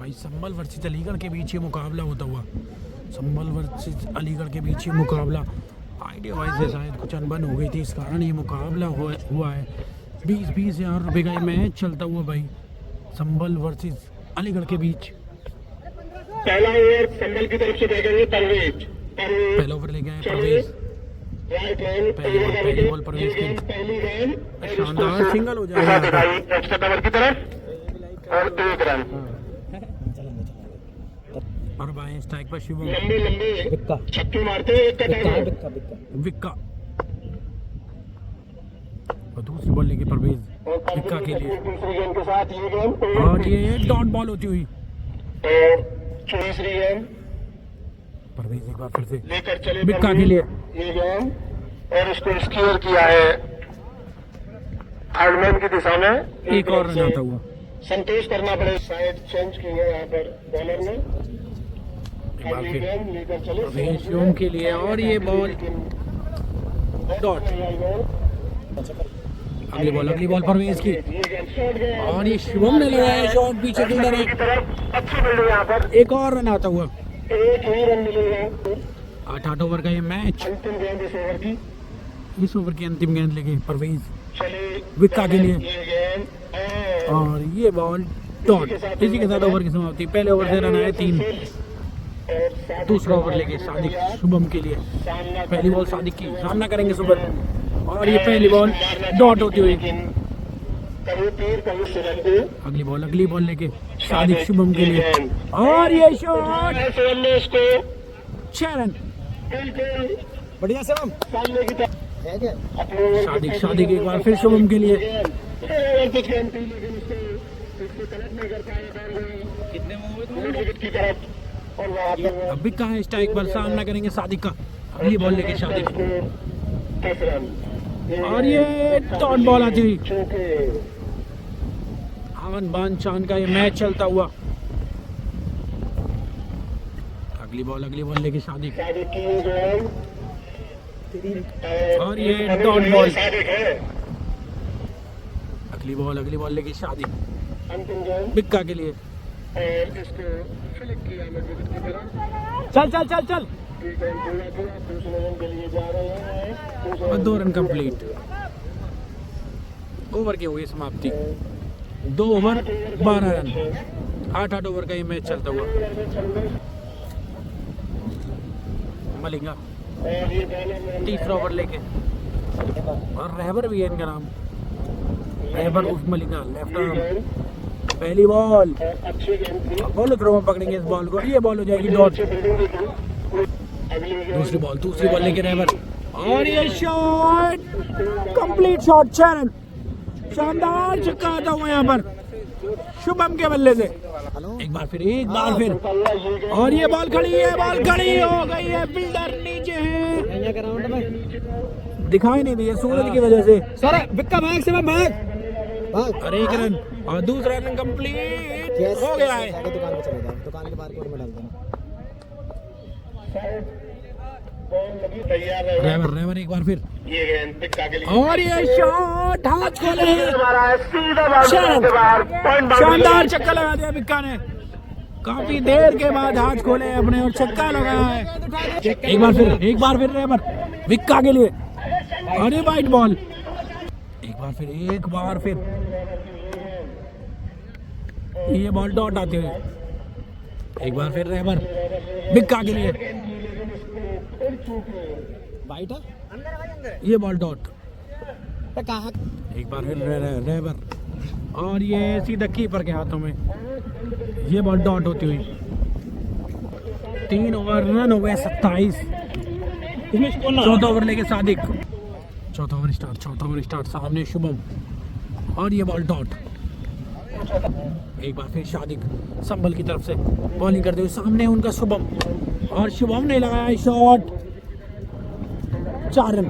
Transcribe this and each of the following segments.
भाई संभल वर्सेस अलीगढ़ के बीच ये मुकाबला होता हुआ, संभल वर्सेस अलीगढ़ के बीच ये मुकाबला आइडिया वाइज से शायद कुछ अनबन हो गई थी, इस कारण ये मुकाबला हुआ है। 20-20 हज़ार रुपये का ये मैच चलता हुआ भाई संभल वर्सेस अलीगढ़ के बीच। पहला ओवर संभल की तरफ से देखेंगे परवेज। पहला ओवर ले गए परवेज, पहली बॉल परवेज की शानदार सिंगल हो जाएगा की तरफ और 1 रन। और भाई स्ट्राइक पर शिवम, लंबे छक्के मारते विक्का और दूसरी बॉल लेके परवेज विक्का के लिए, दूसरी गेंद के साथ ये गेंद और ये डॉट बॉल होती हुई और तीसरी गेंद परवेज एक बार फिर से लेकर चले विक्का के लिए, ये गेंद और इसको स्क्योर किया है थर्डमैन की दिशा में। एक और रन आता हुआ। संतोष करना पड़े, शायद चेंज की है यहाँ पर बॉलर ने। एक बार फिर लेकर चले परवेज शिवम के लिए और ये बॉल डॉट। अगली बॉल परवेज की और ये शिवम ने लगाया शॉट पीछे फील्डर है। अच्छी फील्डिंग यहाँ पर, एक और रन आता हुआ। एक ही रन मिलेगा। 8 ओवर का ये मैच, अंतिम गेंद इस ओवर की, इस ओवर की अंतिम गेंद लेके परवेज चले विक्का के लिए ये गेंद और ये बॉल डॉट। इसी के साथ ओवर की समाप्ति। पहले ओवर से रन आए 3, दूसरा ओवर लेके सादिक शुभम के लिए, पहली बॉल सादिक की, सामना करेंगे शुभम और ये पहली बॉल डॉट होती हुई। कभी तीर कभी सिरंजी। अगली बॉल लेके सादिक शुभम के लिए और ये शॉट, इसको 6 रन। बिल्कुल बढ़िया शुभम, सामने की तरफ सादिक एक बार फिर शुभम के लिए। की तरफ और वहाँ पे अब भी कहाँ है स्ट्राइक पर, सामना करेंगे सादिक का। अगली बॉल लेके सादिक 10 रन और ये डॉट बॉल आती हुई। चौके। आवन बान चांद का ये मैच चलता हुआ। अगली बॉल लेके सादिक सादिक की गेंद और ये डॉट बॉल। सादिक है। अगली बॉल लेके सादिक अंतिम गेंद विक्का के लिए। और इसको फ्लिक किया विकेट की तरफ। चल ये गेंद पूरा किया, दूसरे रन के लिए जा रहे हैं। और 2 रन कंप्लीट। ओवर की हुई समाप्ति। 2 ओवर 12 रन। 8 ओवर का ये मैच चलता हुआ। मलिंगा और ये बॉलर तीसरा ओवर लेके और रहबर भी है इनका नाम, रहबर उर्फ मलिंगा, लेफ्ट आर्म। पहली बॉल अच्छी गेंद थी। बॉल थ्रो में पकड़ेंगे इस बॉल को, ये बॉल हो जाएगी डॉट। दूसरी बॉल लेके रहबर और ये शॉट, कंप्लीट शॉट, 6 रन। शानदार छक्का आता हुआ यहाँ पर शुभम के बल्ले से। एक बार फिर और ये बॉल खड़ी हो गई है। फील्डर नीचे है, दिखाई नहीं दिया सूरज की वजह से। विक्का भाग से भाग। और 1 रन और दूसरा रन कंप्लीट हो गया है। दुकान पे चले जाओ, दुकान के बाहर कोर्ट में डाल देना। तैयार है रहबर एक बार फिर ये गेंद विक्का के लिए और ये शॉट, हाथ खोले हैं। सीधा बाउंड्री के बाहर पॉइंट शानदार छक्का लगा दिया विक्का ने। काफी देर के बाद हाथ खोले हैं अपने और छक्का लगाया है। एक बार फिर रहबर विक्का के लिए और ये वाइट बॉल। एक बार फिर ये बॉल डॉट आते हुए। एक बार फिर रहबर विक्का के लिए, वाइट है, ये बॉल डॉट। कहाँ? एक बार फिर रहबर और ये सीधा कीपर के हाथों में, ये बॉल डॉट होती हुई। 3 ओवर रन हो गए 27। चौथा ओवर लेके सादिक, चौथा ओवर स्टार्ट, सामने शुभम और ये बॉल डॉट। एक बार फिर सादिक संभल की तरफ से बॉलिंग करते हुए, सामने उनका शुभम और शुभम ने लगाया शॉट, 4 रन।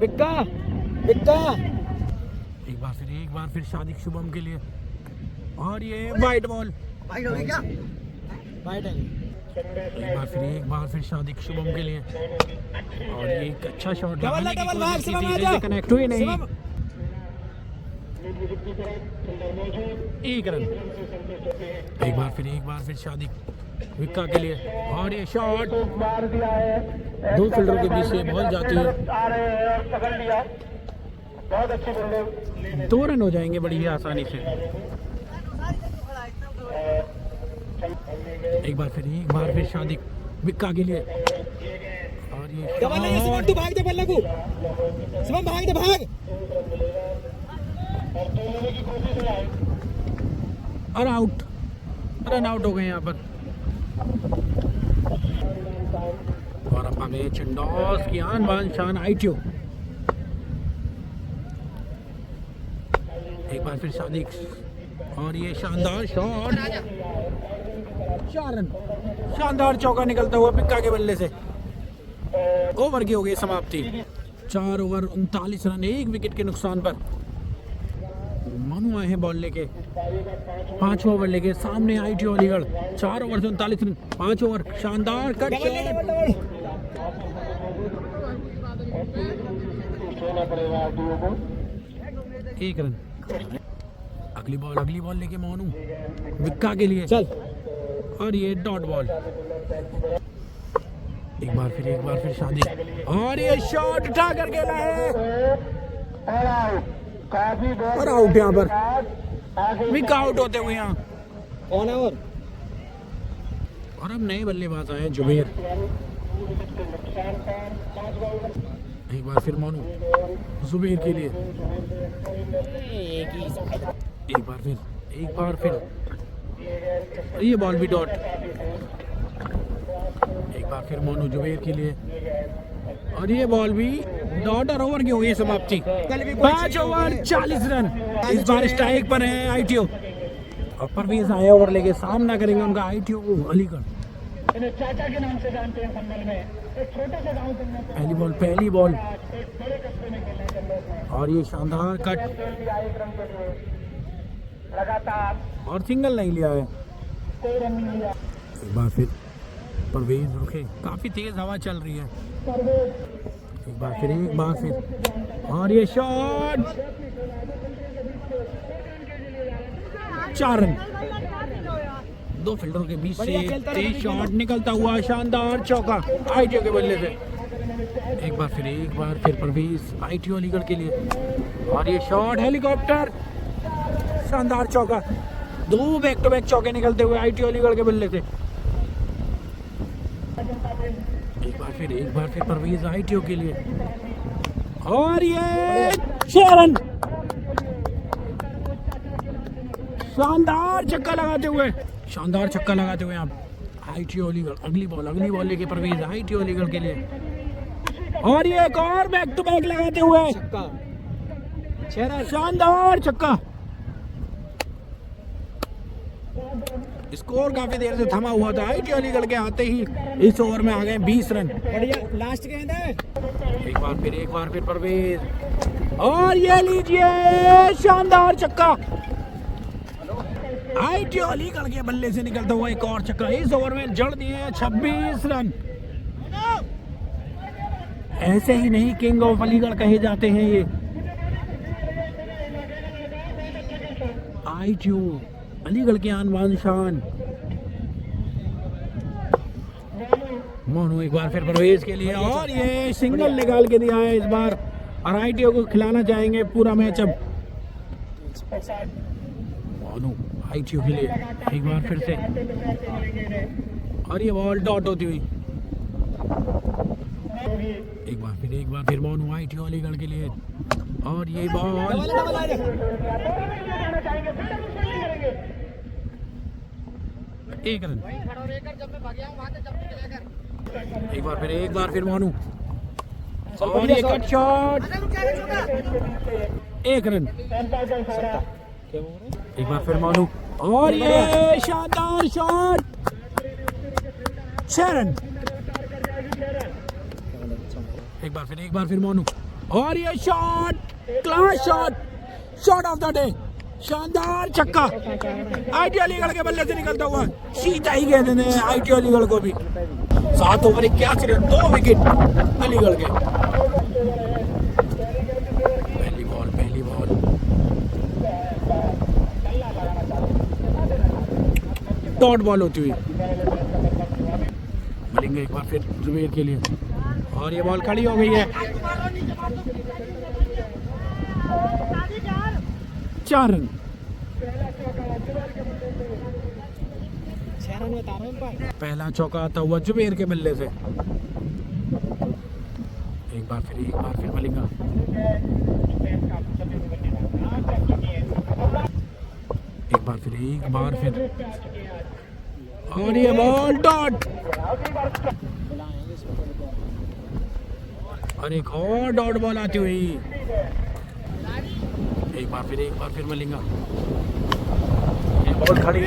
विक्का एक बार फिर सादिक शुभम के लिए और ये वाइट बॉल। वाइट हो गई क्या? वाइट है। एक बार फिर सादिक शुभम के लिए और ये एक अच्छा शॉट डबल भाग से कनेक्ट हुई नहीं। एक रन। एक बार फिर शादी विक्का के लिए और ये शॉट मार दिया है। दो फील्डरों के बीच से बॉल जाती है। आ रहे हैं और पकड़ लिया। बहुत अच्छी बल्ले। 2 रन हो जाएंगे बड़ी ही आसानी से। एक बार फिर शादी विक्का के लिए और ये डबल नहीं है शुभम, तू भाग दे बल्ले को। शुभम भाग दे, भाग। और आउट, रन आउट हो गए यहाँ पर। और अब हमें चंडोस की आन बान शान आईटीओ। एक बार फिर सादिक और ये शानदार शॉट, 4 रन। शानदार चौका निकलता हुआ पिक्का के बल्ले से। ओवर की हो गई समाप्ति। 4 ओवर 39 रन, 1 विकेट के नुकसान पर। मनु आए हैं बॉल लेके, 5 ओवर लेके। सामने आईटीओ अलीगढ़, 4 ओवर से 39 रन, 5 ओवर। शानदार कट शॉट, 1 रन। अगली बॉल लेके मोनू विक्का के लिए चल। और ये डॉट बॉल। एक बार फिर शादी और ये शॉट उठा कर खेला है काफी और आउट। यहाँ पर विक्का आउट होते हुए यहाँ। On over. और अब नए बल्लेबाज आए जुबेर। एक बार फिर मोनू जुबेर के लिए। एक बार फिर ये बॉल भी डॉट। एक बार फिर मोनू जुबेर के लिए और ये बॉल भी डॉट। और ओवर की हुई समाप्ति। 5 ओवर 40 रन। इस बार स्ट्राइक पर है आईटीओ। और परवेज आए ओवर लेके, सामना करेंगे उनका आईटीओ अलीगढ़। इन्हें चाचा के नाम से जानते हैं संभल में। एक छोटे से गांव के अंदर पहली बॉल एक बड़े कस्बे में खेलने के लिए और ये शानदार कट लगातार और सिंगल नहीं लिया है। कोई रन नहीं लिया। एक बार फिर परवेज रुके, काफी तेज हवा चल रही है। एक बार फिर और ये शॉट, 4 रन। 2 फील्डरों के बीच से तेज शॉट निकलता हुआ शानदार चौका आईटीओ के बल्ले से। एक बार फिर परवेज आईटीओ अलीगढ़ के लिए और ये शॉट हेलीकॉप्टर, शानदार चौका। 2 बैक टू बैक चौके निकलते हुए आईटीओ अलीगढ़ के बल्ले से। एक बार फिर परवेज आईटीओ के लिए और ये 6 रन। शानदार छक्का लगाते हुए आप आईटीओ अलीगढ़। अगली बॉल लेके परवेज आईटीओ अलीगढ़ के लिए और ये एक और बैक टू बैक लगाते हुए छक्का, 6 रन। शानदार छक्का। स्कोर काफी देर से थमा हुआ था। आईटीओ अलीगढ़ के आते ही इस ओवर में आ गए 20 रन। बढ़िया, लास्ट गेंद है। एक बार फिर परवेज और ये लीजिए शानदार छक्का। आईटीओ अलीगढ़ के बल्ले से निकलता हुआ एक और छक्का। इस ओवर में जड़ दिए 26 रन। ऐसे ही नहीं किंग ऑफ अलीगढ़ कहे जाते हैं ये आईटीओ अलीगढ़ के आन बान शान। मोनू एक बार फिर परवेज के लिए और ये सिंगल निकाल के दिया है इस बार। और आईटीओ को खिलाना चाहेंगे पूरा मैच अब। मोनू आईटीओ के लिए एक बार फिर से और ये बॉल डॉट होती हुई। एक बार फिर मोनू आईटीओ अलीगढ़ के लिए और ये बॉल एक रन। एक बार फिर मोनू और ये कट शॉट, 1 रन। एक बार फिर मोनू और ये शानदार शॉट, 6 रन। एक बार फिर मोनू और ये shot, class shot of the day, शानदार छक्का। आईटीओ अलीगढ़ के बल्ले से निकलता हुआ सीधा ही कहते हैं आईटीओ अलीगढ़ को भी। 7 ओवर 81 रन, 2 विकेट अलीगढ़ के। पहली बॉल डॉट बॉल होती हुई। मिलेंगे एक बार फिर जुबेर के लिए और ये बॉल खड़ी हो गई है। 4 रन। 6 रन बता रहा हूं पर पहला चौका आता हुआ जुबेर के बल्ले से। एक बार फिर मिलेगा। एक बार फिर और ये बॉल डॉट और एक और डॉट बॉल आती हुई। एक बार फिर मिलेगा। ये बॉल खड़ी।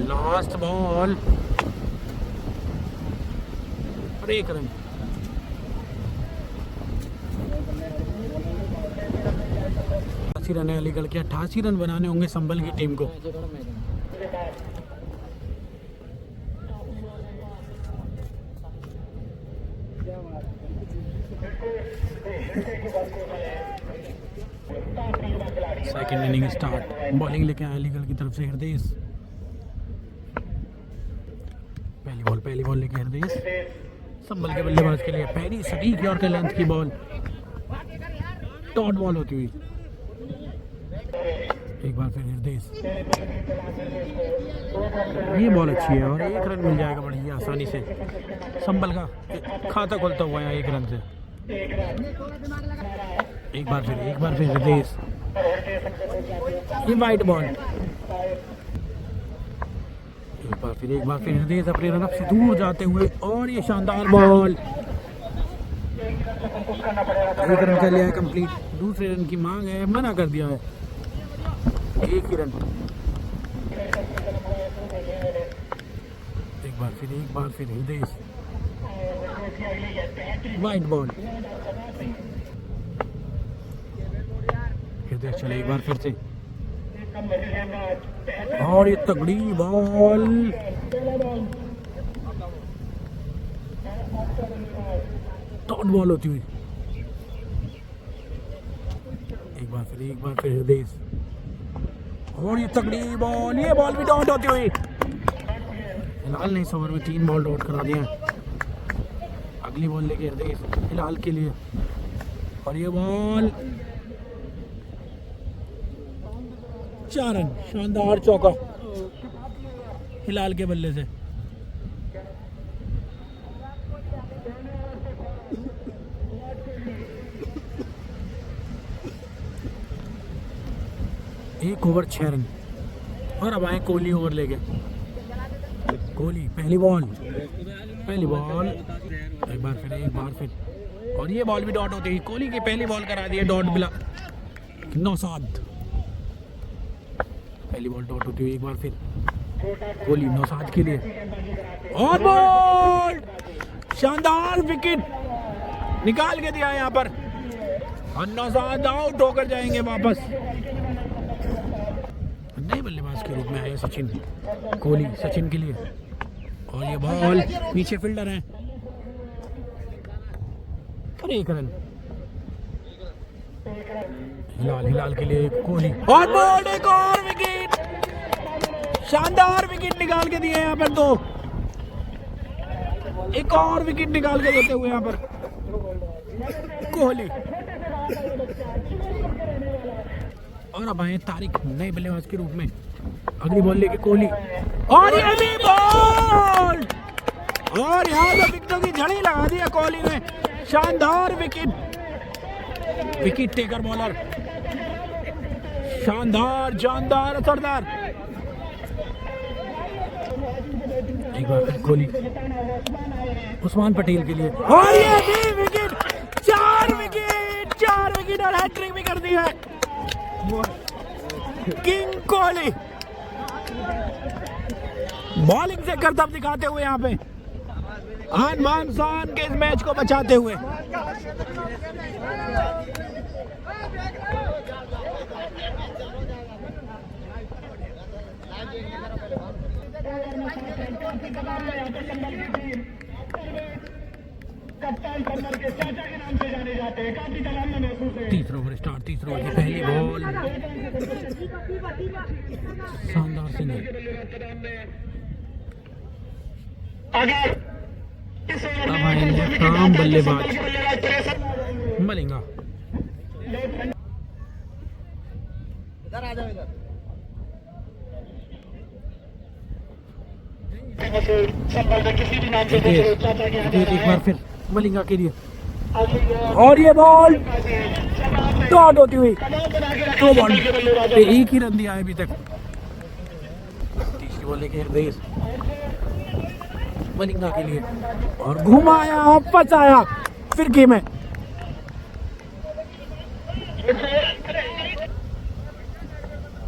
लास्ट बॉल और 1 रन। रन है अलीगढ़ के। 88 रन बनाने होंगे संभल की टीम को। Second inning start. बॉलिंग लेके आए अलीगढ़ की तरफ से हृदय। पहली बॉल लेके हृदय संभल के बल्लेबाज के लिए। पहली सटीक यॉर्कर लेंथ की बॉल डॉट बॉल होती हुई। एक बार फिर हृदय। ये बॉल अच्छी है और 1 रन मिल जाएगा बड़ी आसानी से। संभल का खाता खोलता हुआ है 1 रन से। एक बार फिर हृदय। ये वाइट बॉल। एक बार फिर हृदय अपने रन से दूर जाते हुए और ये शानदार बॉल। 1 रन कर लिया है कंप्लीट। दूसरे रन की मांग है, मना कर दिया है। 1 ही रन। एक बार फिर हृदय। White ball. हृदय चले एक बार फिर से और ये तगड़ी बॉल। डॉट बॉल होती हुई। एक बार फिर हृदय और ये तगड़ी बॉल। ये बॉल भी डॉट होती हुई। फिलहाल ने इस ओवर में 3 बॉल डॉट करा दिए हैं। अगली बॉल लेके हृदय फिलहाल के लिए और ये बॉल 4 रन। शानदार चौका हिलाल के बल्ले से। एक ओवर 6 रन और अब आए कोहली ओवर लेके। कोहली पहली बॉल। एक बार फिर और ये बॉल भी डॉट होती है। कोहली की पहली बॉल करा दी है डॉट बिला। नौसाद पहली बॉल डॉट होती हुई। एक बार फिर कोहली नौसाद के लिए और बॉल। शानदार विकेट निकाल के दिया यहाँ पर और नौसाद आउट होकर जाएंगे वापस। नए बल्लेबाज के रूप में आए सचिन। कोहली सचिन के लिए और ये बॉल पीछे फील्डर हैं और 1 रन। हिलाल के लिए कोहली और बॉल। एक और विकेट। शानदार विकेट निकाल के दिए यहाँ पर। 2 एक और विकेट निकाल के देते हुए यहाँ पर कोहली। और अब आए तारिक नए बल्लेबाज के रूप में। अगली बॉल लेके कोहली और ये भी बॉल और यहाँ तो विकेटों की झड़ी लगा दी है कोहली ने। शानदार विकेट टेकर बॉलर। शानदार जानदार असरदार। एक बार फिर कोहली उस्मान पटेल के लिए और ये भी विकेट। 4 विकेट और हैट्रिक भी कर दी है किंग कोहली। बॉलिंग से करतब दिखाते हुए यहाँ पे आन शान के इस मैच को बचाते हुए। कप्तान कमर के चाचा के नाम से जाने जाते हैं, काफी तमन्ना महसूस है। तीसरा ओवर स्टार्ट, तीसरा ओवर की पहली बॉल, शानदार सिंगल। अगर इस ओवर अब आएंगे काम बल्लेबाज मलिंगा। इधर आ जाओ इधर। संभल में किसी भी नाम से दूसरे चाचा के आगे एक बार फिर मलिंगा के लिए, और ये बॉल डॉट होती हुई 2 बॉल पे 1 ही रन दिया है अभी तक। तीसरी बॉल लेके रेस मलिंगा के लिए, और घुमाया फंसाया फिरकी में।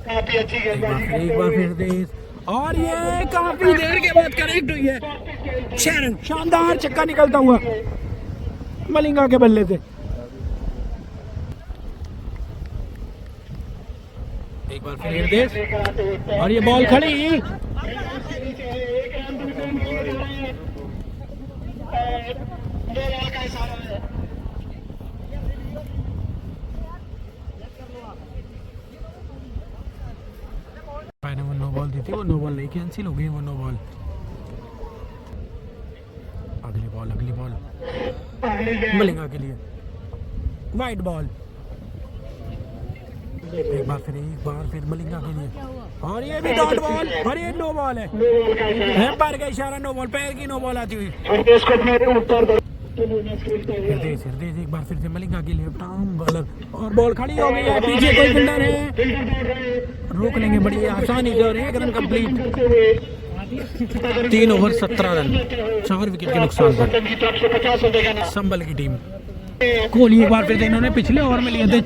काफी अच्छी एक गेंदबाजी बार फिर रेस, और ये काफी देर के बाद कनेक्ट हुई है 6 रन। शानदार छक्का निकलता हुआ मलिंगा के बल्ले से। एक बार फिर निर्देश, और ये बॉल खड़ी, वो नो बॉल दी थी, वो नो बॉल नहीं कैंसिल हो गई, वो नो बॉल। अगली बॉल मलिंगा के लिए, वाइट बॉल। एक बार फिर मलिंगा के लिए, और ये भी डॉट बॉल, और ये नो बॉल है। पैर का इशारा, नो बॉल, पैर की नो बॉल आती हुई। हृदय एक बार फिर से मलिंगा के लिए, टॉम बॉलर, और बॉल खड़ी हो गई है, पीछे कोई फील्डर है, रोक लेंगे बड़ी आसानी से, और 1 run complete. 3 over 17 run, 4 wicket के नुकसान पर संभल की टीम। कोहली एक बार फिर से इन्होंने पिछले ओवर में लिए थे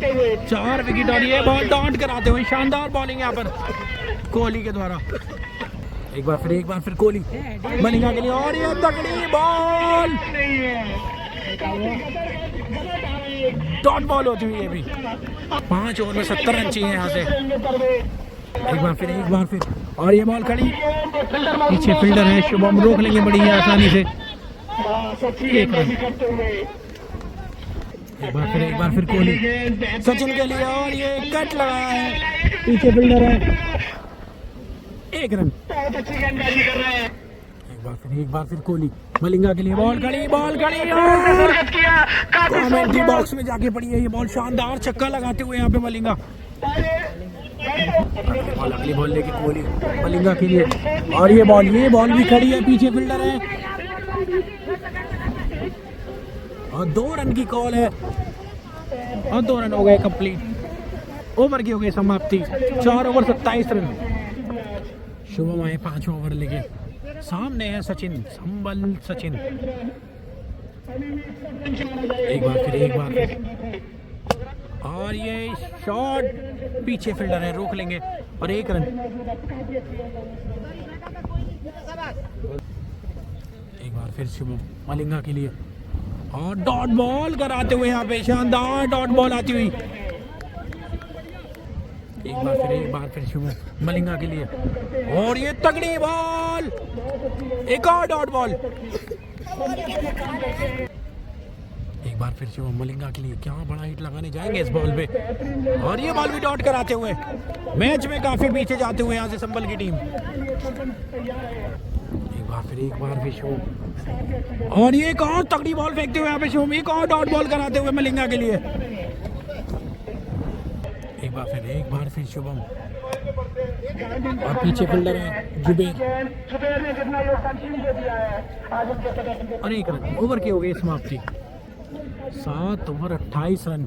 4 विकेट, और ये बॉल डॉट कराते हुए शानदार बॉलिंग यहाँ पर कोहली के द्वारा। एक बार फिर कोहली मलिंगा के लिए, और ये तगड़ी बॉल, डॉट बॉल होती हुई है भी। 5 ओवर में 70 रन चाहिए यहाँ से। एक बार फिर, और ये बॉल खड़ी, पीछे फील्डर है शुभम, रोक लेंगे बड़ी आसानी से, 1 रन। एक बार फिर कोहली सचिन के लिए, और ये कट लगाया है, पीछे फील्डर है, 1 रन। एक बार फिर कोहली मलिंगा के लिए, बॉल खड़ी, और कमेंट्री बॉक्स में जाके पड़ी है ये बॉल। शानदार छक्का लगाते हुए यहाँ पे मलिंगा। अगली बॉल लेके कोहली मलिंगा के लिए, और ये बॉल भी खड़ी है, पीछे फील्डर है, और 2 रन की कॉल है, और 2 रन हो गए कंप्लीट। ओवर की हो गई समाप्ति, 4 ओवर 27 रन। शुभम आए 5 ओवर लेके, सामने है सचिन, संभल सचिन। एक बार फिर, और ये शॉट, पीछे फील्डर है, रोक लेंगे, और 1 रन। एक बार फिर शुभम मलिंगा के लिए, और डॉट बॉल कराते हुए यहाँ पे शानदार डॉट बॉल आती हुई। एक बार फिर शुभम मलिंगा के लिए, और ये तगड़ी बॉल, एक और डॉट बॉल। एक बार फिर शुभम मलिंगा के लिए, क्या बड़ा हिट लगाने जाएंगे इस बॉल पे, और ये बॉल भी डॉट कराते हुए मैच में काफी पीछे जाते हुए यहाँ से संभल की टीम। एक बार फिर शुभम, और ये एक और तगड़ी बॉल फेंकते हुए यहाँ पे शुभम, एक और डॉट बॉल कराते हुए मलिंगा के लिए। एक बार फिर शुभम, और पीछे फील्डर है जुबेर, और 1 रन। ओवर की हो गई समाप्ति, 7 ओवर 28 रन।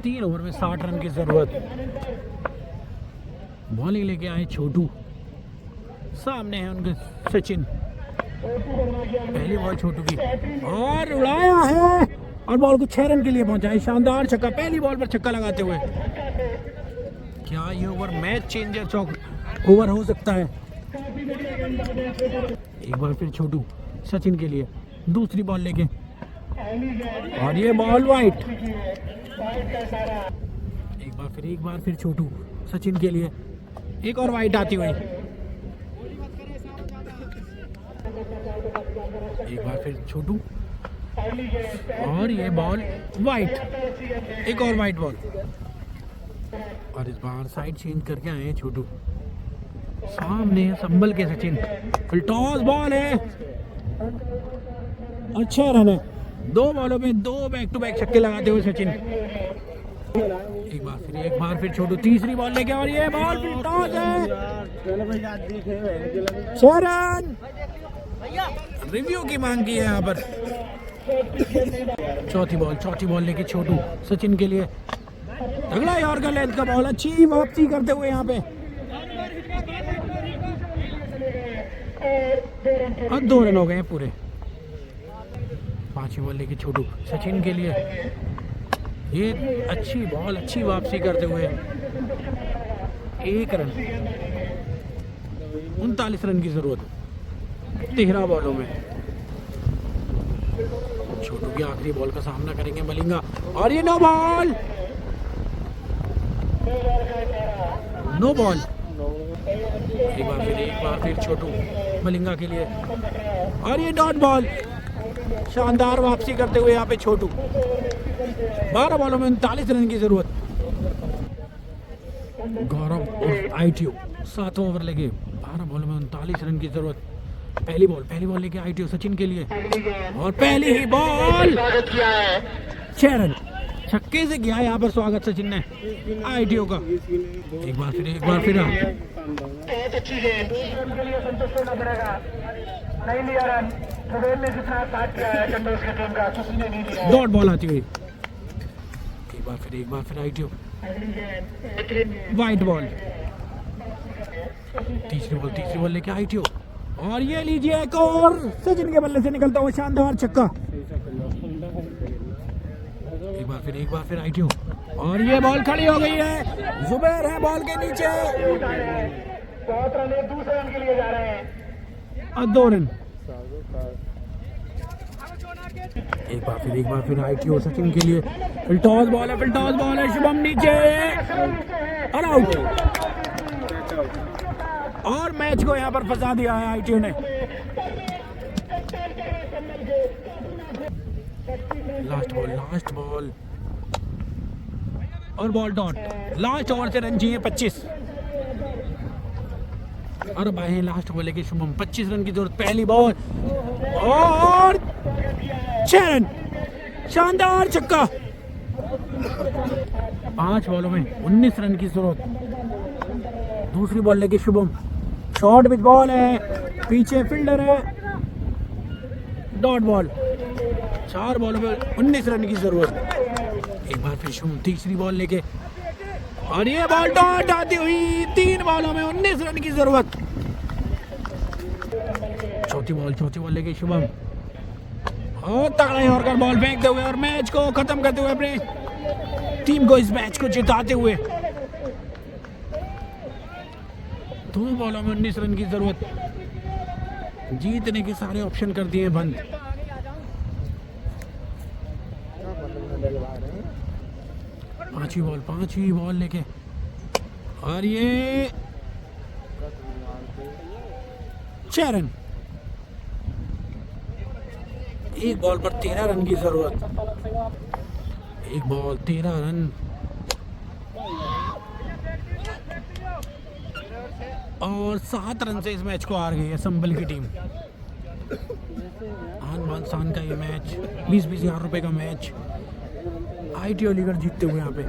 तीन ओवर में 60 रन की जरूरत। बॉलिंग लेके आए छोटू, सामने है उनके सचिन। पहली बॉल छोटू की, और उड़ाया है, और बॉल को 6 रन के लिए पहुंचा है। शानदार छक्का, पहली बॉल पर छक्का लगाते हुए। क्या ये ओवर मैच चेंजर चौक ओवर हो सकता है? एक बार फिर छोटू सचिन के लिए, दूसरी बॉल लेके, और ये बॉल वाइट। एक बार फिर छोटू सचिन के लिए, एक और वाइट आती हुई। एक बार फिर छोटू, और ये बॉल वाइट, एक और वाइट बॉल, और इस बार साइड चेंज करके आए हैं छोटू। सामने संभल के सचिन, फिर टॉस बॉल है, अच्छा रन है। 2 बॉलों में 2 बैक टू बैक छक्के लगाते हुए सचिन। एक बार फिर छोटू तीसरी बॉल लेके, और ये बॉल फिर टॉस है, 6 रन। रिव्यू की मांग की है यहाँ पर। चौथी बॉल लेके छोटू सचिन के लिए, अगला यॉर्कर लेंथ का बॉल, अच्छी वापसी करते हुए यहाँ पे, और 2 रन हो गए हैं पूरे। 5वीं बॉल लेके छोटू सचिन के लिए, ये अच्छी बॉल, अच्छी वापसी करते हुए 1 रन। 39 रन की जरूरत 13 बॉलों में। छोटू की आखिरी बॉल का सामना करेंगे मलिंगा, और ये नो बॉल, नो बॉल। एक बार फिर छोटू मलिंगा के लिए, और ये डॉट बॉल, शानदार वापसी करते हुए यहाँ पे छोटू। 12 बॉलों में 39 रन की जरूरत। गौरव ITO 7 ओवर लेके 12 बॉलों में 39 रन की जरूरत। पहली बॉल लेके ITO सचिन के लिए, और पहली ही बॉल 6 रन, छक्के से किया यहाँ पर स्वागत सचिन ने ITO का। एक बार फिर बहुत अच्छी गेंद, 2 रन के लिए संतुष्ट होना पड़ेगा। नहीं लिया रन, पटेल ने जितना काट किया है चंडोस के टीम का, किसी ने नहीं लिया। डॉट बॉल आती हुई, एक बार फिर ITO वाइट बॉल। तीसरी बॉल लेके ITO, और ये लीजिए एक और सचिन के बल्ले से निकलता हुआ शानदार छक्का। एक बार फिर ITO, और ये बॉल खड़ी हो गई है, जुबैर है बॉल के नीचे, 7 रन, दूसरे रन के लिए जा रहे हैं, और 2 रन। एक बार फिर ITO सचिन के लिए, फिर टॉस बॉल है, शुभम नीचे, और आउट। और मैच को यहाँ पर फंसा दिया है ITO ने। लास्ट बॉल, और बॉल डॉट। लास्ट ओवर से रन चाहिए 25, और अब आए हैं लास्ट बॉल लेके शुभम, 25 रन की जरूरत। पहली बॉल, और 6 रन, शानदार छक्का। 5 बॉलों में 19 रन की जरूरत। दूसरी बॉल लेके शुभम, शॉर्ट पिच बॉल है, पीछे फील्डर है, डॉट बॉल। 4 बॉलों में 19 रन की जरूरत। एक बार फिर शुभम तीसरी बॉल लेके, और ये बॉल डॉट आती हुई, 3 बॉलों में 19 रन की जरूरत। चौथी बॉल लेके शुभम, और तगड़ा यॉर्कर बॉल फेंकते हुए, और मैच को खत्म करते हुए, अपने टीम को इस मैच को जिताते हुए। 2 बॉलों में 19 रन की जरूरत। जीतने के सारे ऑप्शन कर दिए बंद। पांचवी बॉल लेके, और ये 6 रन। एक बॉल पर 13 रन की जरूरत। एक बॉल 13 रन, और 7 रन से इस मैच को हार गई है संभल की टीम। आन बान शान का ये मैच, 20-20 हज़ार रुपए का मैच, ITO अलीगढ़ जीतते हुए यहाँ पे।